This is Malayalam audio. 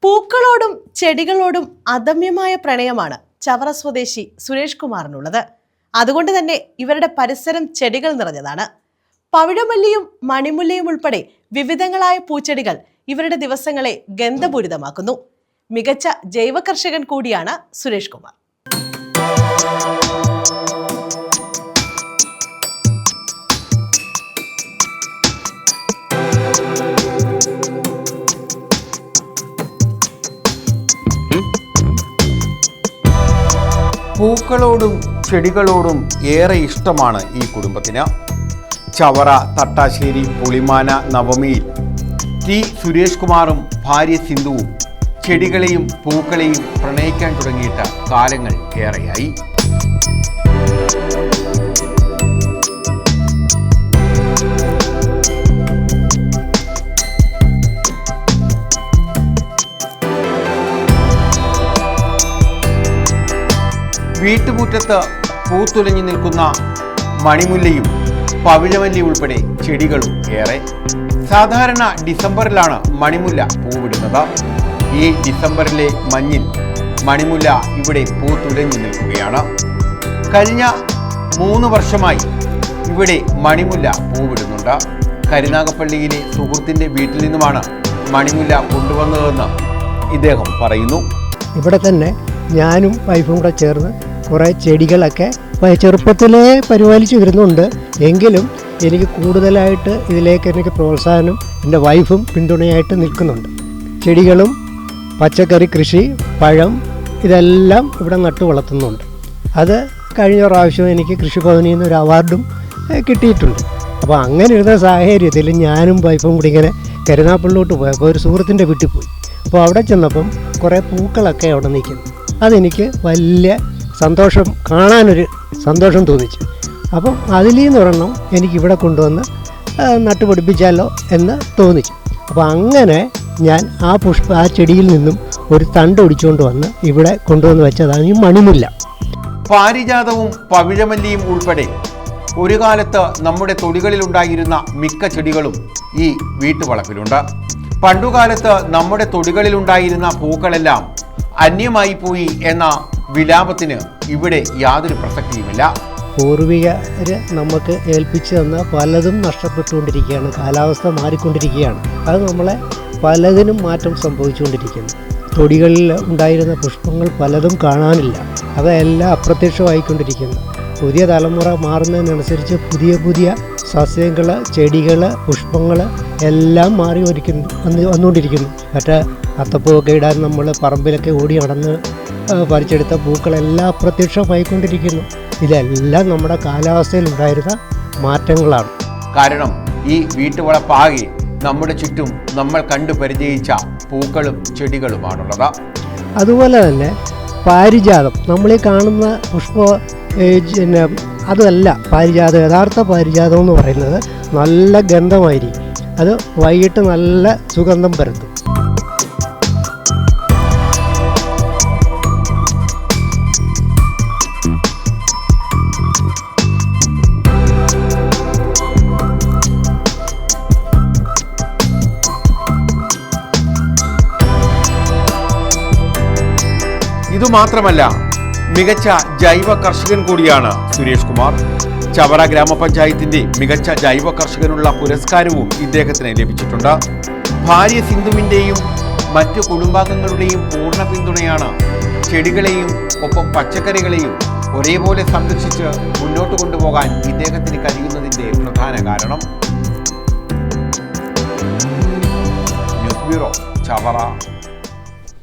പൂക്കളോടും ചെടികളോടും അദമ്യമായ പ്രണയമാണ് ചവറ സ്വദേശി സുരേഷ് കുമാറിനുള്ളത്. അതുകൊണ്ട് തന്നെ ഇവരുടെ പരിസരം ചെടികൾ നിറഞ്ഞതാണ്. പവിഴമല്ലിയും മണിമുല്ലയും ഉൾപ്പെടെ വിവിധങ്ങളായ പൂച്ചെടികൾ ഇവരുടെ ദിവസങ്ങളെ ഗന്ധപൂരിതമാക്കുന്നു. മികച്ച ജൈവ കർഷകൻ കൂടിയാണ് സുരേഷ് കുമാർ. പൂക്കളോടും ചെടികളോടും ഏറെ ഇഷ്ടമാണ് ഈ കുടുംബത്തിന്. ചവറ തട്ടാശ്ശേരി പുളിമാന നവമിയിൽ ടി സുരേഷ് കുമാറും ഭാര്യ സിന്ധുവും ചെടികളെയും പൂക്കളെയും പ്രണയിക്കാൻ തുടങ്ങിയിട്ട് കാലങ്ങൾ ഏറെയായി. വീട്ടുമുറ്റത്ത് പൂത്തുലഞ്ഞു നിൽക്കുന്ന മണിമുല്ലയും പവിഴമല്ലി ഉൾപ്പെടെ ചെടികളും ഏറെ. സാധാരണ ഡിസംബറിലാണ് മണിമുല്ല പൂവിടുന്നത്. ഈ ഡിസംബറിലെ മഞ്ഞിൽ മണിമുല്ല ഇവിടെ പൂത്തുലഞ്ഞു നിൽക്കുകയാണ്. കഴിഞ്ഞ 3 വർഷമായി ഇവിടെ മണിമുല്ല പൂവിടുന്നുണ്ട്. കരുനാഗപ്പള്ളിയിലെ സുഹൃത്തിൻ്റെ വീട്ടിൽ നിന്നുമാണ് മണിമുല്ല കൊണ്ടുവന്നതെന്ന് ഇദ്ദേഹം പറയുന്നു. ഇവിടെ തന്നെ ഞാനും വൈഫും കൂടെ ചേർന്ന് കുറേ ചെടികളൊക്കെ ചെറുപ്പത്തിലേ പരിപാലിച്ചു വരുന്നുണ്ട്. എങ്കിലും എനിക്ക് കൂടുതലായിട്ട് ഇതിലേക്ക് എനിക്ക് പ്രോത്സാഹനം എൻ്റെ വൈഫും പിന്തുണയായിട്ട് നിൽക്കുന്നുണ്ട്. ചെടികളും പച്ചക്കറി കൃഷി, പഴം ഇതെല്ലാം ഇവിടെ നട്ടു വളർത്തുന്നുണ്ട്. അത് കഴിഞ്ഞ പ്രാവശ്യം എനിക്ക് കൃഷിഭവനിൽ നിന്ന് ഒരു അവാർഡും കിട്ടിയിട്ടുണ്ട്. അപ്പോൾ അങ്ങനെ ഇരുന്ന സാഹചര്യത്തിൽ ഞാനും വൈഫും കൂടി ഇങ്ങനെ കരുനാഗപ്പള്ളിലോട്ട് പോയപ്പോൾ ഒരു സുഹൃത്തിൻ്റെ വീട്ടിൽ പോയി. അപ്പോൾ അവിടെ ചെന്നപ്പം കുറേ പൂക്കളൊക്കെ അവിടെ നിൽക്കുന്നു. അതെനിക്ക് വലിയ സന്തോഷം, കാണാനൊരു സന്തോഷം തോന്നിച്ചു. അപ്പം അതിൽ നിന്നൊരെണ്ണം എനിക്കിവിടെ കൊണ്ടുവന്ന് നട്ടുപിടിപ്പിച്ചാലോ എന്ന് തോന്നിച്ചു. അപ്പോൾ അങ്ങനെ ഞാൻ ആ ചെടിയിൽ നിന്നും ഒരു തണ്ട് ഒടിച്ചുകൊണ്ട് വന്ന് ഇവിടെ കൊണ്ടുവന്ന് വെച്ചതാണ് ഈ മണിമുല്ല. പാരിജാതവും പവിഴമല്ലിയും ഉൾപ്പെടെ ഒരു കാലത്ത് നമ്മുടെ തൊടികളിലുണ്ടായിരുന്ന മിക്ക ചെടികളും ഈ വീട്ടുവളപ്പിലുണ്ട്. പണ്ടുകാലത്ത് നമ്മുടെ തൊടികളിലുണ്ടായിരുന്ന പൂക്കളെല്ലാം അന്യമായി പോയി എന്ന വിലാപത്തിന് ഇവിടെ യാതൊരു പ്രസക്തിയുമില്ല. പൂർവികർ നമുക്ക് ഏൽപ്പിച്ചു തന്ന പലതും നഷ്ടപ്പെട്ടുകൊണ്ടിരിക്കുകയാണ്. കാലാവസ്ഥ മാറിക്കൊണ്ടിരിക്കുകയാണ്. അത് നമ്മളെ പലതിനും മാറ്റം സംഭവിച്ചുകൊണ്ടിരിക്കുന്നു. തൊടികളിൽ ഉണ്ടായിരുന്ന പുഷ്പങ്ങൾ പലതും കാണാനില്ല. അതെല്ലാം അപ്രത്യക്ഷമായിക്കൊണ്ടിരിക്കുന്നു. പുതിയ തലമുറ മാറുന്നതിനനുസരിച്ച് പുതിയ പുതിയ സസ്യങ്ങൾ, ചെടികൾ, പുഷ്പങ്ങൾ എല്ലാം മാറി വന്നുകൊണ്ടിരിക്കുന്നു. മറ്റേ അത്തപ്പൂവൊക്കെ ഇടാൻ നമ്മൾ പറമ്പിലൊക്കെ ഓടി നടന്ന് പറിച്ചെടുത്ത പൂക്കളെല്ലാം അപ്രത്യക്ഷമായിക്കൊണ്ടിരിക്കുന്നു. ഇതെല്ലാം നമ്മുടെ കാലാവസ്ഥയിലുണ്ടായിരുന്ന മാറ്റങ്ങളാണ്. കാരണം ഈ വീട്ടുവളപ്പാകെ നമ്മുടെ ചുറ്റും നമ്മൾ കണ്ടു പരിചയിച്ച പൂക്കളും ചെടികളുമാണുള്ളത്. അതുപോലെ തന്നെ പാരിജാതം, നമ്മളീ കാണുന്ന പുഷ്പ അതല്ല പാരിജാതം. യഥാർത്ഥ പാരിജാതം എന്ന് പറയുന്നത് നല്ല ഗന്ധമായിരിക്കും. അത് വൈകിട്ട് നല്ല സുഗന്ധം പരത്തും. ഇതുമാത്രമല്ല, മികച്ച ജൈവ കർഷകൻ കൂടിയാണ് സുരേഷ് കുമാർ. ചവറ ഗ്രാമപഞ്ചായത്തിന്റെ മികച്ച ജൈവ കർഷകനുള്ള പുരസ്കാരവും ഇദ്ദേഹത്തിന് ലഭിച്ചിട്ടുണ്ട്. ഭാര്യ സിന്ധുവിൻ്റെയും മറ്റു കുടുംബാംഗങ്ങളുടെയും പൂർണ്ണ പിന്തുണയാണ് ചെടികളെയും ഒപ്പം പച്ചക്കറികളെയും ഒരേപോലെ സംരക്ഷിച്ച് മുന്നോട്ട് കൊണ്ടുപോകാൻ ഇദ്ദേഹത്തിന് കഴിയുന്നതിൻ്റെ പ്രധാന കാരണം. News bureau, Chavara.